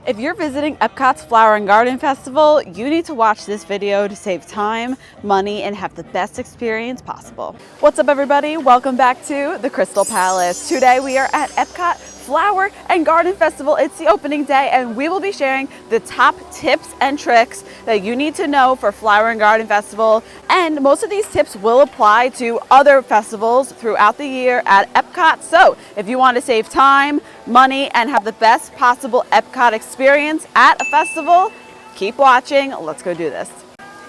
If you're visiting Epcot's Flower and Garden Festival, you need to watch this video to save time, money, and have the best experience possible. What's up, everybody? Welcome back to the Krystal Palace. Today we are at Epcot Flower and Garden Festival. It's the opening day, and we will be sharing the top tips and tricks that you need to know for Flower and Garden Festival. And most of these tips will apply to other festivals throughout the year at Epcot. So if you want to save time, money, and have the best possible Epcot experience at a festival, keep watching. Let's go do this.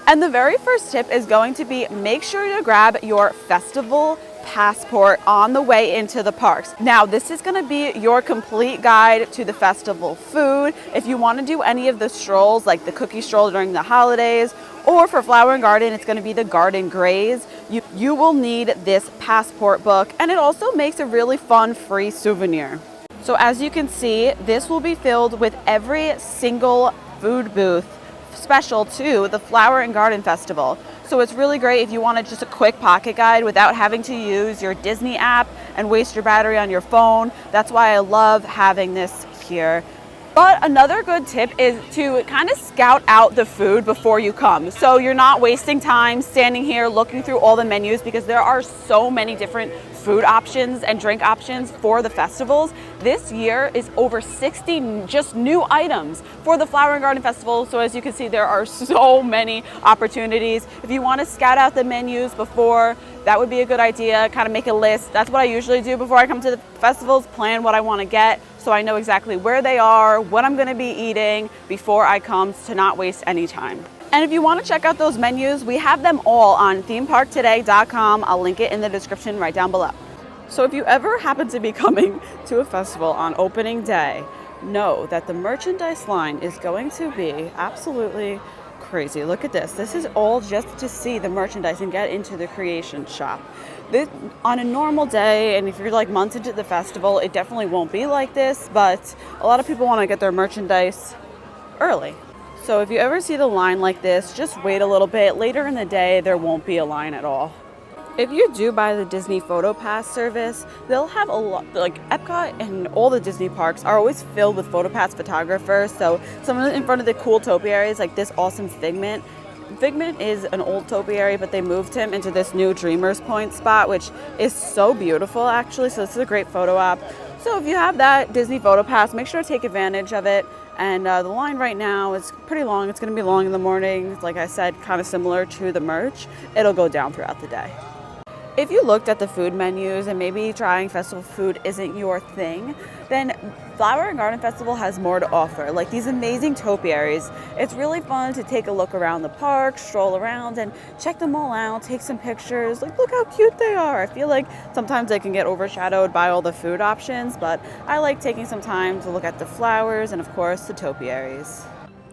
And the very first tip is going to be make sure to grab your festival passport on the way into the parks. Now, this is going to be your complete guide to the festival food. If you want to do any of the strolls, like the cookie stroll during the holidays, or for Flower and Garden, it's going to be the garden graze, you will need this passport book, and it also makes a really fun free souvenir. So as you can see, this will be filled with every single food booth special to the Flower and Garden Festival. So it's really great if you wanted just a quick pocket guide without having to use your Disney app and waste your battery on your phone. That's why I love having this here. But another good tip is to kind of scout out the food before you come. So you're not wasting time standing here looking through all the menus, because there are so many different food options and drink options for the festivals. This year is over 60 just new items for the Flower and Garden Festival. So as you can see, there are so many opportunities. If you want to scout out the menus before, that would be a good idea. Kind of make a list. That's what I usually do before I come to the festivals, plan what I want to get, so I know exactly where they are, what I'm going to be eating before I come, to not waste any time. And if you want to check out those menus, we have them all on themeparktoday.com. I'll link it in the description right down below. So if you ever happen to be coming to a festival on opening day, know that the merchandise line is going to be absolutely crazy. Look at this. This is all just to see the merchandise and get into the creation shop. This, on a normal day, and if you're like months into the festival, it definitely won't be like this, but a lot of people want to get their merchandise early. So if you ever see the line like this, just wait a little bit. Later in the day, there won't be a line at all. If you do buy the Disney Photo Pass service, they'll have a lot, like Epcot and all the Disney parks are always filled with Photo Pass photographers. So someone in front of the cool topiaries, like this awesome Figment. Figment is an old topiary, but they moved him into this new Dreamers Point spot, which is so beautiful actually. So this is a great photo op. So if you have that Disney Photo Pass, make sure to take advantage of it. And the line right now is pretty long. It's going to be long in the morning. Like I said, kind of similar to the merch. It'll go down throughout the day. If you looked at the food menus and maybe trying festival food isn't your thing, then Flower and Garden Festival has more to offer, like these amazing topiaries. It's really fun to take a look around the park, stroll around and check them all out, take some pictures. Like, look how cute they are. I feel like sometimes they can get overshadowed by all the food options, but I like taking some time to look at the flowers and of course the topiaries.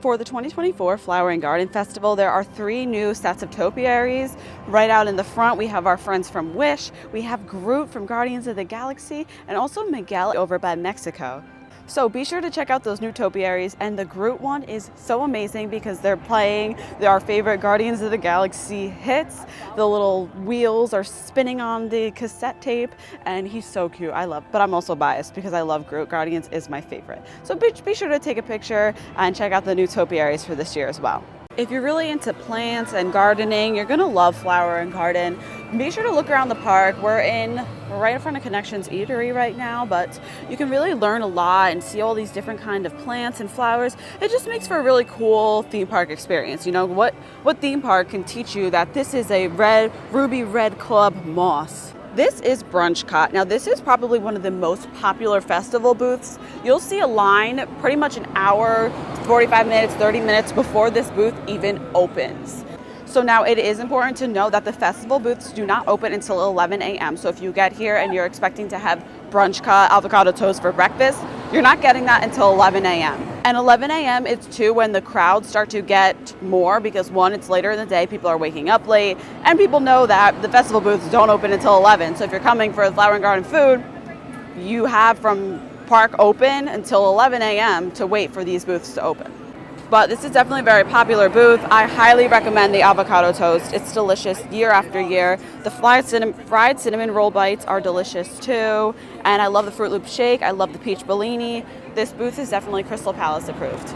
For the 2024 Flower and Garden Festival, there are 3 new sets of topiaries. Right out in the front, we have our friends from Wish, we have Groot from Guardians of the Galaxy, and also Miguel over by Mexico. So be sure to check out those new topiaries, and the Groot one is so amazing because they're playing our favorite Guardians of the Galaxy hits. The little wheels are spinning on the cassette tape, and he's so cute. But I'm also biased because I love Groot. Guardians is my favorite. So be sure to take a picture and check out the new topiaries for this year as well. If you're really into plants and gardening, you're gonna love Flower and Garden. Be sure to look around the park. We're right in front of Connections Eatery right now, but you can really learn a lot and see all these different kind of plants and flowers. It just makes for a really cool theme park experience. You know, what theme park can teach you that this is a ruby red club moss? This is Brunch Cot. Now this is probably one of the most popular festival booths. You'll see a line pretty much an hour, 45 minutes, 30 minutes before this booth even opens. So now it is important to know that the festival booths do not open until 11 a.m. So if you get here and you're expecting to have Brunch Cot avocado toast for breakfast, you're not getting that until 11 a.m. And 11 a.m. is too when the crowds start to get more, because one, it's later in the day, people are waking up late, and people know that the festival booths don't open until 11. So if you're coming for the Flower and Garden food, you have from park open until 11 a.m. to wait for these booths to open. but this is definitely a very popular booth. I highly recommend the avocado toast. It's delicious year after year. The fried cinnamon roll bites are delicious too. And I love the Fruit Loop shake. I love the peach Bellini. This booth is definitely Krystal Palace approved.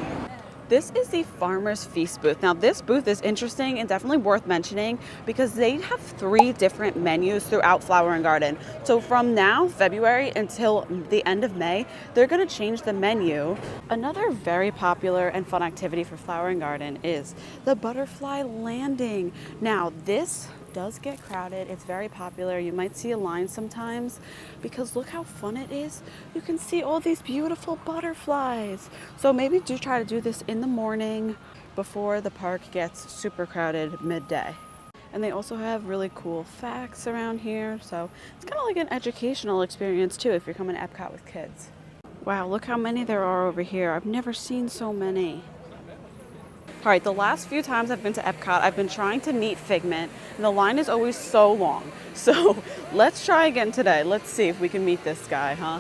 This is the Farmer's Feast booth. Now this booth is interesting and definitely worth mentioning because they have 3 different menus throughout Flower and Garden. So from now, February, until the end of May, they're gonna change the menu. Another very popular and fun activity for Flower and Garden is the butterfly landing. Now this does get crowded. It's very popular. You might see a line sometimes because look how fun it is. You can see all these beautiful butterflies. So maybe do try to do this in the morning before the park gets super crowded midday. And they also have really cool facts around here. So it's kind of like an educational experience too if you're coming to Epcot with kids. Wow, look how many there are over here. I've never seen so many. All right, the last few times I've been to Epcot, I've been trying to meet Figment, and the line is always so long. So let's try again today. Let's see if we can meet this guy, huh?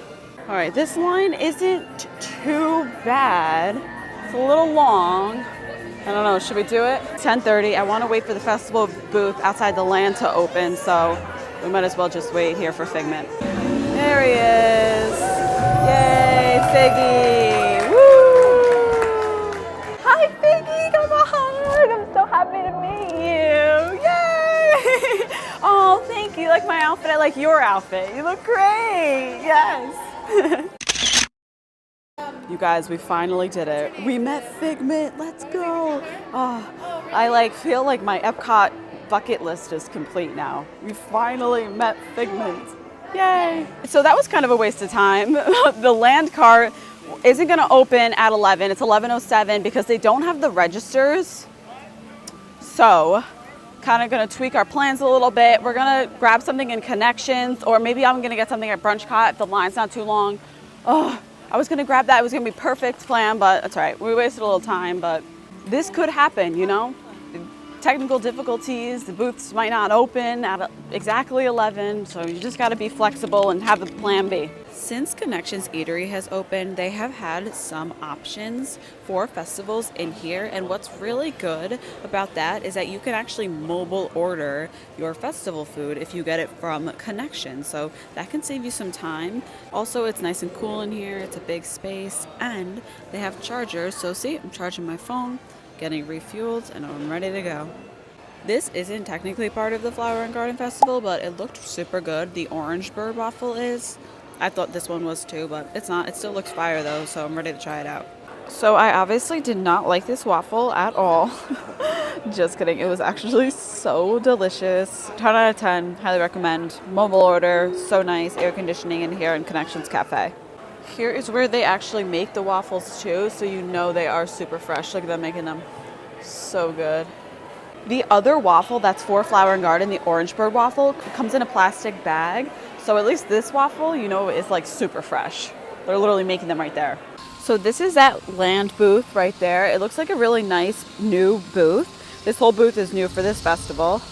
All right, this line isn't too bad. It's a little long. I don't know, should we do it? 10:30, I want to wait for the festival booth outside the land to open, so we might as well just wait here for Figment. There he is. Yay, Figgy. Woo! Hi, Figgy, come on. I'm so happy to meet you. Yay! Oh, thank you. Like my outfit? I like your outfit. You look great. Yes. You guys, we finally did it. We met Figment. Let's go. Oh, I feel like my Epcot bucket list is complete now. We finally met Figment. Yay. So that was kind of a waste of time. The land cart isn't going to open at 11. It's 11:07 because they don't have the registers. So kind of going to tweak our plans a little bit. We're going to grab something in Connections, or maybe I'm going to get something at Brunchcott if the line's not too long. Oh, I was going to grab that. It was going to be perfect plan, but that's all right. We wasted a little time, but this could happen, you know? Technical difficulties, the booths might not open at exactly 11, so you just got to be flexible and have a plan B. Since Connections Eatery has opened, they have had some options for festivals in here, and what's really good about that is that you can actually mobile order your festival food if you get it from Connections, so that can save you some time. Also, it's nice and cool in here, it's a big space, and they have chargers, so see, I'm charging my phone, getting refueled, and I'm ready to go. This isn't technically part of the Flower and Garden Festival, but it looked super good. The orange bird waffle is. I thought this one was too, but it's not. It still looks fire though, so I'm ready to try it out. So I obviously did not like this waffle at all. Just kidding. It was actually so delicious. 10 out of 10. Highly recommend. Mobile order. So nice. Air conditioning in here in Connections Cafe. Here is where they actually make the waffles too, so you know they are super fresh. Look at them making them. So good. The other waffle that's for Flower and Garden, the orange bird waffle, comes in a plastic bag. So at least this waffle, you know, is like super fresh. They're literally making them right there. So this is that land booth right there. It looks like a really nice new booth. This whole booth is new for this festival.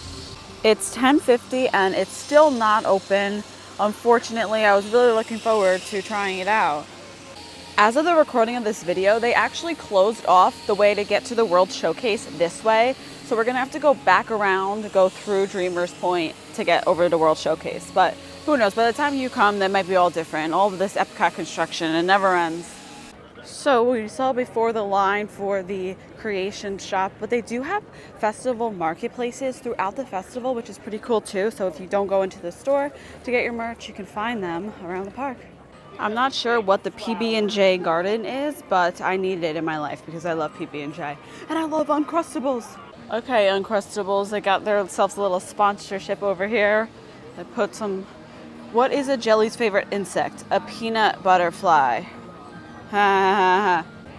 It's 10:50 and it's still not open. Unfortunately, I was really looking forward to trying it out. As of the recording of this video, they actually closed off the way to get to the World Showcase this way. So we're gonna have to go back around, go through Dreamers Point to get over to World Showcase. But who knows, by the time you come, they might be all different. All of this Epcot construction, it never ends. So we saw before the line for the creation shop, but they do have festival marketplaces throughout the festival, which is pretty cool too. So if you don't go into the store to get your merch, you can find them around the park. I'm not sure what the PB&J garden is, but I need it in my life because I love PB&J. And I love Uncrustables. Okay, Uncrustables, they got themselves a little sponsorship over here. They put some, what is a jelly's favorite insect? A peanut butterfly.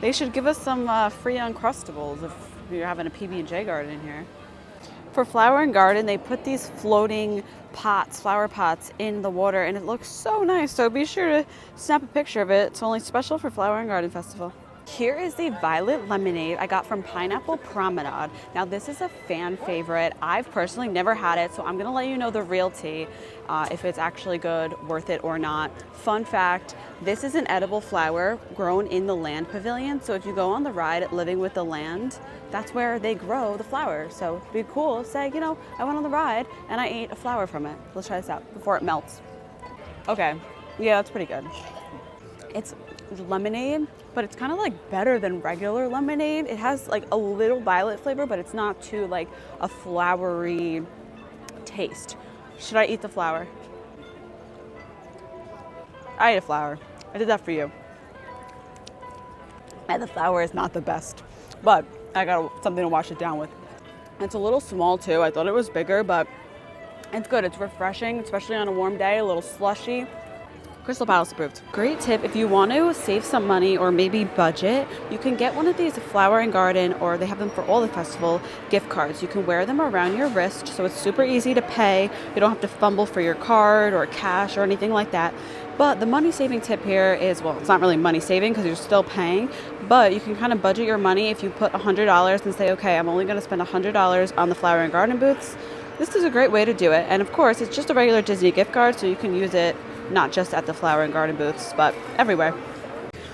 They should give us some free Uncrustables if you're having a PB&J garden in here. For Flower and Garden, they put these floating pots, flower pots, in the water, and it looks so nice. So be sure to snap a picture of it. It's only special for Flower and Garden Festival. Here is the violet lemonade I got from Pineapple Promenade. Now this is a fan favorite. I've personally never had it, so I'm gonna let you know the real tea, if it's actually good, worth it or not. Fun fact, this is an edible flower grown in the land pavilion. So if you go on the ride Living with the Land, that's where they grow the flower. So it'd be cool to say, you know, I went on the ride and I ate a flower from it. Let's try this out before it melts. Okay, yeah, that's pretty good. It's lemonade, but it's kind of like better than regular lemonade. It has like a little violet flavor, but it's not too like a flowery taste. Should I eat the flower? I ate a flower. I did that for you. And the flower is not the best, but I got something to wash it down with. It's a little small too. I thought it was bigger, but it's good. It's refreshing, especially on a warm day, a little slushy. Krystal Palace approved. Great tip, if you want to save some money or maybe budget, you can get one of these Flower and Garden, or they have them for all the festival, gift cards. You can wear them around your wrist, so it's super easy to pay. You don't have to fumble for your card or cash or anything like that. But the money saving tip here is, well, it's not really money saving because you're still paying, but you can kind of budget your money. If you put $100 and say, okay, I'm only going to spend $100 on the Flower and Garden booths, this is a great way to do it. And of course, it's just a regular Disney gift card, so you can use it not just at the Flower and Garden booths, but everywhere.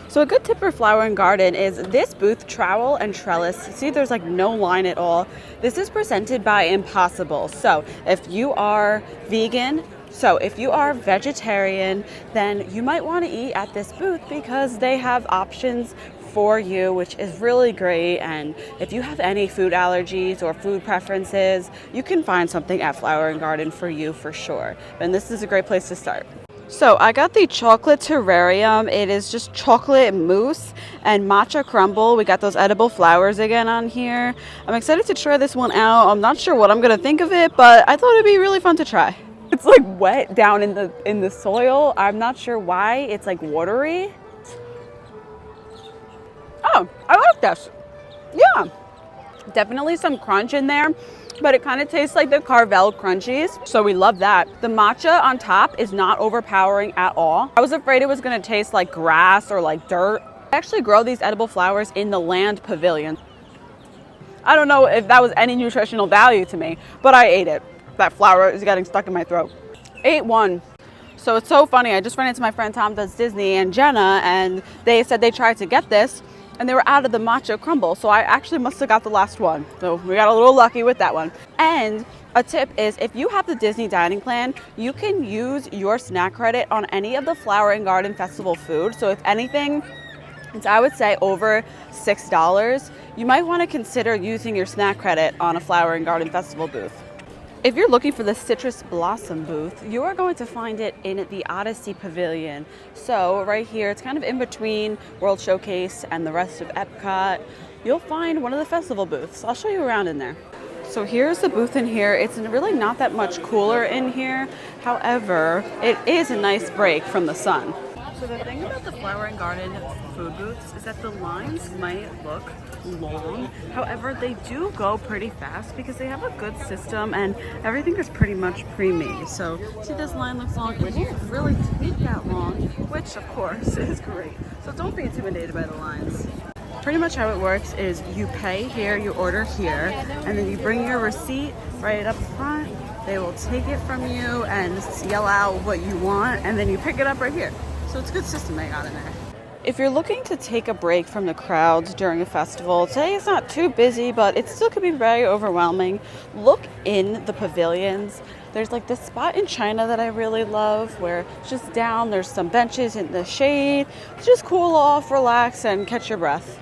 So a good tip for Flower and Garden is this booth, Trowel and Trellis. See, there's like no line at all. This is presented by Impossible. So if you are vegan, so if you are vegetarian, then you might want to eat at this booth because they have options for you, which is really great. And if you have any food allergies or food preferences, you can find something at Flower and Garden for you for sure. And this is a great place to start. So I got the chocolate terrarium. It is just chocolate mousse and matcha crumble. We got those edible flowers again on here. I'm excited to try this one out. I'm not sure what I'm gonna think of it, but I thought it'd be really fun to try. It's like wet down in the soil. I'm not sure why. It's like watery. Oh, I like this. Yeah, definitely some crunch in there, but it kind of tastes like the Carvel crunchies, so we love that. The matcha on top is not overpowering at all. I was afraid it was going to taste like grass or like dirt. I actually grow these edible flowers in the land pavilion. I don't know if that was any nutritional value to me, but I ate it. That flower is getting stuck in my throat. Ate one. So it's so funny. I just ran into my friend Tom Does Disney and Jenna, and they said they tried to get this and they were out of the matcha crumble. So I actually must have got the last one. So we got a little lucky with that one. And a tip is, if you have the Disney dining plan, you can use your snack credit on any of the Flower and Garden Festival food. So if anything, it's, I would say, over $6, you might want to consider using your snack credit on a Flower and Garden Festival booth. If you're looking for the Citrus Blossom booth, you are going to find it in the Odyssey Pavilion. So right here, it's kind of in between World Showcase and the rest of Epcot. You'll find one of the festival booths. I'll show you around in there. So here's the booth in here. It's really not that much cooler in here. However, it is a nice break from the sun. So the thing about the Flower and Garden food booths is that the lines might look long. However, they do go pretty fast because they have a good system and everything is pretty much pre-made. So see, this line looks long. It doesn't really take that long, which of course is great. So don't be intimidated by the lines. Pretty much how it works is you pay here, you order here, and then you bring your receipt right up front. They will take it from you and yell out what you want, and then you pick it up right here. So it's a good system they got in there. If you're looking to take a break from the crowds during a festival, today it's not too busy, but it still could be very overwhelming. Look in the pavilions. There's like this spot in China that I really love where it's just down, there's some benches in the shade. Just cool off, relax, and catch your breath.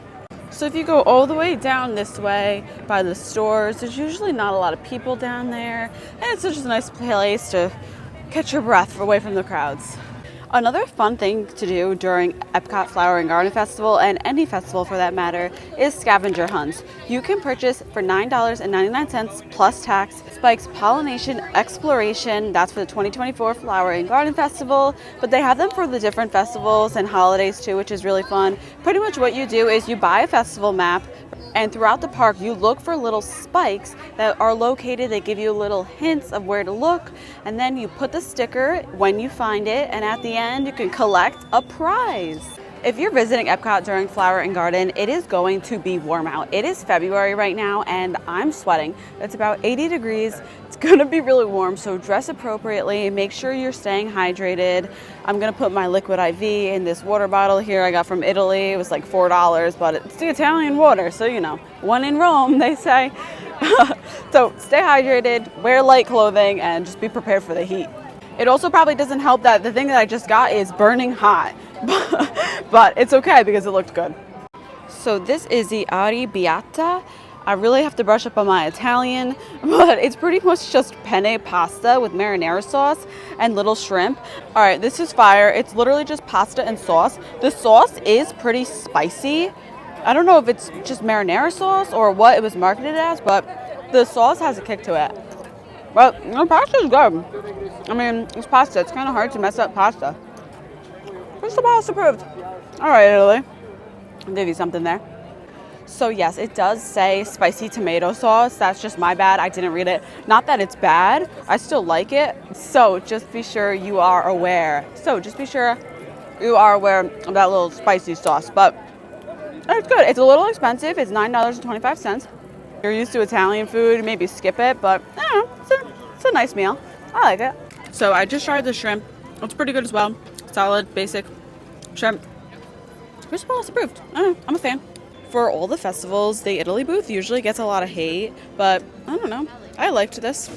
So if you go all the way down this way by the stores, there's usually not a lot of people down there. And it's just a nice place to catch your breath away from the crowds. Another fun thing to do during Epcot Flower and Garden Festival, and any festival for that matter, is scavenger hunts. You can purchase for $9.99 plus tax Spike's Pollination Exploration. That's for the 2024 Flower and Garden Festival, but they have them for the different festivals and holidays too, which is really fun. Pretty much what you do is you buy a festival map, and throughout the park, you look for little spikes that are located. They give you little hints of where to look, and then you put the sticker when you find it, and at the end, you can collect a prize. If you're visiting Epcot during Flower and Garden, it is going to be warm out. It is February right now and I'm sweating. It's about 80 degrees. It's gonna be really warm, so dress appropriately. Make sure you're staying hydrated. I'm gonna put my liquid IV in this water bottle here I got from Italy. It was like $4, but it's the Italian water, so you know, one in Rome, they say. So stay hydrated, wear light clothing, and just be prepared for the heat. It also probably doesn't help that the thing that I just got is burning hot, but it's okay because it looked good. So this is the arrabbiata. I really have to brush up on my Italian, but it's pretty much just penne pasta with marinara sauce and little shrimp. All right, this is fire. It's literally just pasta and sauce. The sauce is pretty spicy. I don't know if it's just marinara sauce or what it was marketed as, but the sauce has a kick to it. But the pasta is good. I mean, it's pasta. It's kind of hard to mess up pasta. Krystal Palace approved. All right, Italy. I'll give you something there. So yes, it does say spicy tomato sauce. That's just my bad. I didn't read it. Not that it's bad. I still like it. So just be sure you are aware. Of that little spicy sauce. But it's good. It's a little expensive. It's $9.25. If you're used to Italian food, maybe skip it. But I don't know, it's a nice meal. I like it. So I just tried the shrimp. It's pretty good as well. Solid, basic shrimp. Krystal Palace approved. I'm a fan. For all the festivals, the Italy booth usually gets a lot of hate, but I don't know. I liked this.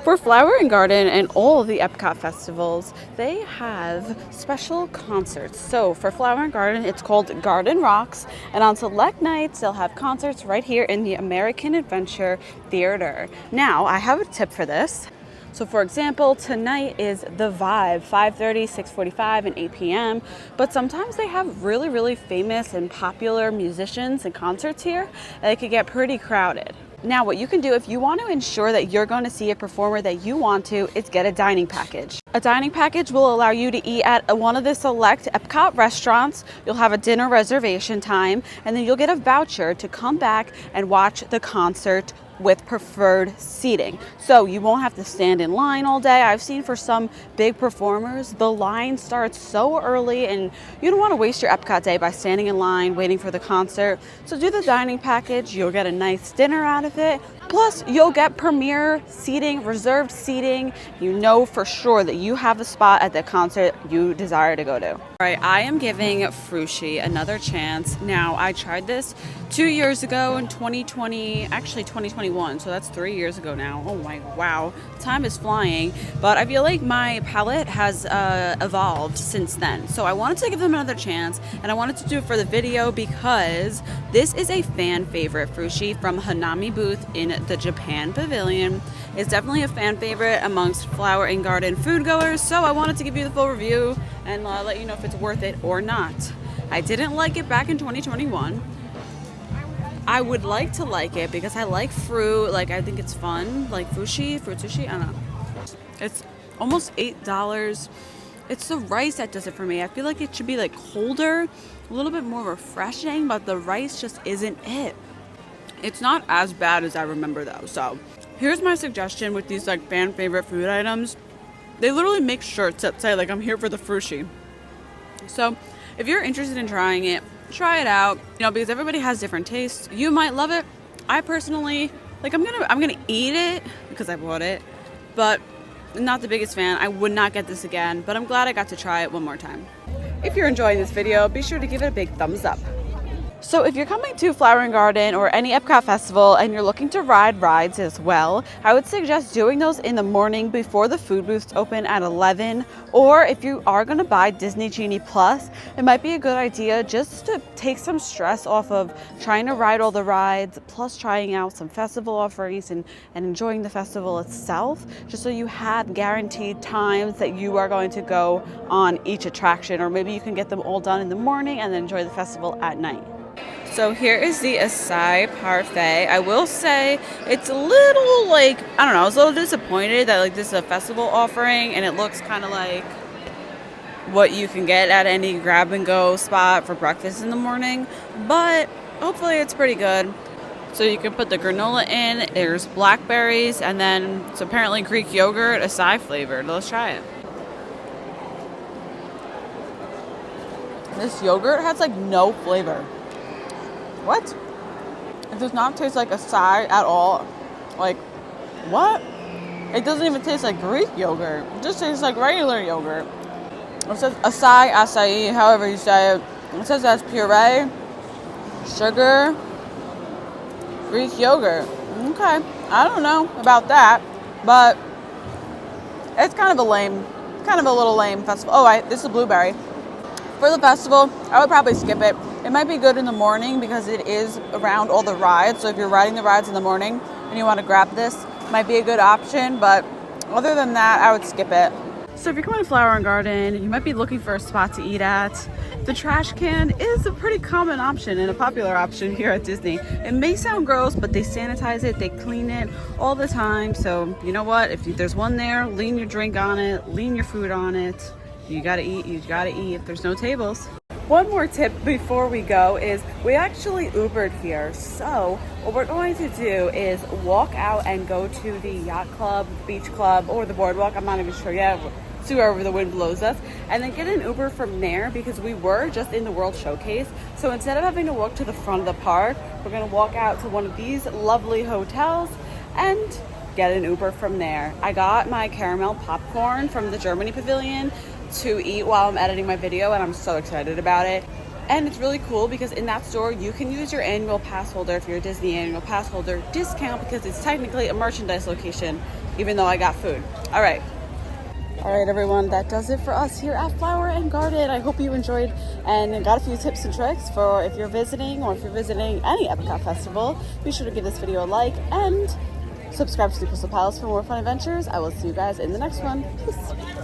For Flower and Garden and all of the Epcot festivals, they have special concerts. So for Flower and Garden, it's called Garden Rocks, and on select nights, they'll have concerts right here in the American Adventure Theater. Now, I have a tip for this. So for example, tonight is The Vibe, 5:30, 6:45, and 8 p.m. But sometimes they have really, really famous and popular musicians and concerts here, and it could get pretty crowded. Now, what you can do if you want to ensure that you're going to see a performer that you want to is get a dining package. A dining package will allow you to eat at one of the select Epcot restaurants. You'll have a dinner reservation time, and then you'll get a voucher to come back and watch the concert with preferred seating. So you won't have to stand in line all day. I've seen for some big performers, the line starts so early and you don't want to waste your Epcot day by standing in line waiting for the concert. So do the dining package, you'll get a nice dinner out of it. Plus, you'll get premier seating, reserved seating. You know for sure that you have a spot at the concert you desire to go to. All right, I am giving Frushi another chance. Now, I tried this 2 years ago in 2021, so that's 3 years ago now. Oh my, wow, time is flying. But I feel like my palate has evolved since then. So I wanted to give them another chance, and I wanted to do it for the video because this is a fan favorite Frushi from Hanami booth in the Japan Pavilion. It's definitely a fan favorite amongst Flower and Garden food goers, so I wanted to give you the full review and let you know if it's worth it or not. I didn't like it back in 2021. I would like to like it because I like fruit. Like, I think it's fun. Like fruit sushi, I don't know. It's almost $8. It's the rice that does it for me. I feel like it should be like colder, a little bit more refreshing, but the rice just isn't it. It's not as bad as I remember though. So here's my suggestion with these like fan favorite food items. They literally make shirts that say like, I'm here for the frushi. So if you're interested in trying it, try it out, you know, because everybody has different tastes. You might love it. I personally, like, I'm gonna eat it because I bought it, but not the biggest fan. I would not get this again, but I'm glad I got to try it one more time. If you're enjoying this video, be sure to give it a big thumbs up. So if you're coming to Flower and Garden or any Epcot festival and you're looking to ride rides as well, I would suggest doing those in the morning before the food booths open at 11. Or if you are going to buy Disney Genie Plus, it might be a good idea just to take some stress off of trying to ride all the rides, plus trying out some festival offerings and enjoying the festival itself, just so you have guaranteed times that you are going to go on each attraction, or maybe you can get them all done in the morning and then enjoy the festival at night. So here is the acai parfait. I will say it's a little like, I don't know, I was a little disappointed that like this is a festival offering and it looks kind of like what you can get at any grab and go spot for breakfast in the morning, but hopefully it's pretty good. So you can put the granola in, there's blackberries, and then it's apparently Greek yogurt, acai flavored. Let's try it. This yogurt has like no flavor. What? It does not taste like acai at all. Like, what? It doesn't even taste like Greek yogurt. It just tastes like regular yogurt. It says acai, however you say it. It says that's puree, sugar, Greek yogurt. Okay, I don't know about that, but it's kind of a little lame festival. Oh, this is a blueberry. For the festival, I would probably skip it. It might be good in the morning because it is around all the rides. So if you're riding the rides in the morning and you want to grab this, it might be a good option. But other than that, I would skip it. So if you're coming to Flower and Garden, you might be looking for a spot to eat at. The trash can is a pretty common option and a popular option here at Disney. It may sound gross, but they sanitize it, they clean it all the time. So you know what? If there's one there, lean your drink on it, lean your food on it. You gotta eat if there's no tables. One more tip before we go is we actually Ubered here. So what we're going to do is walk out and go to the yacht club, beach club, or the boardwalk. I'm not even sure yet. See wherever the wind blows us, and then get an Uber from there because we were just in the World Showcase. So instead of having to walk to the front of the park, we're gonna walk out to one of these lovely hotels and get an Uber from there. I got my caramel popcorn from the Germany pavilion to eat while I'm editing my video, and I'm so excited about it. And it's really cool because in that store you can use your annual pass holder, if you're a Disney annual pass holder, discount because it's technically a merchandise location, even though I got food. All right, everyone, that does it for us here at Flower and Garden. I hope you enjoyed and got a few tips and tricks for if you're visiting or if you're visiting any Epcot festival. Be sure to give this video a like and subscribe to the Krystal Palace for more fun adventures. I will see you guys in the next one. Peace.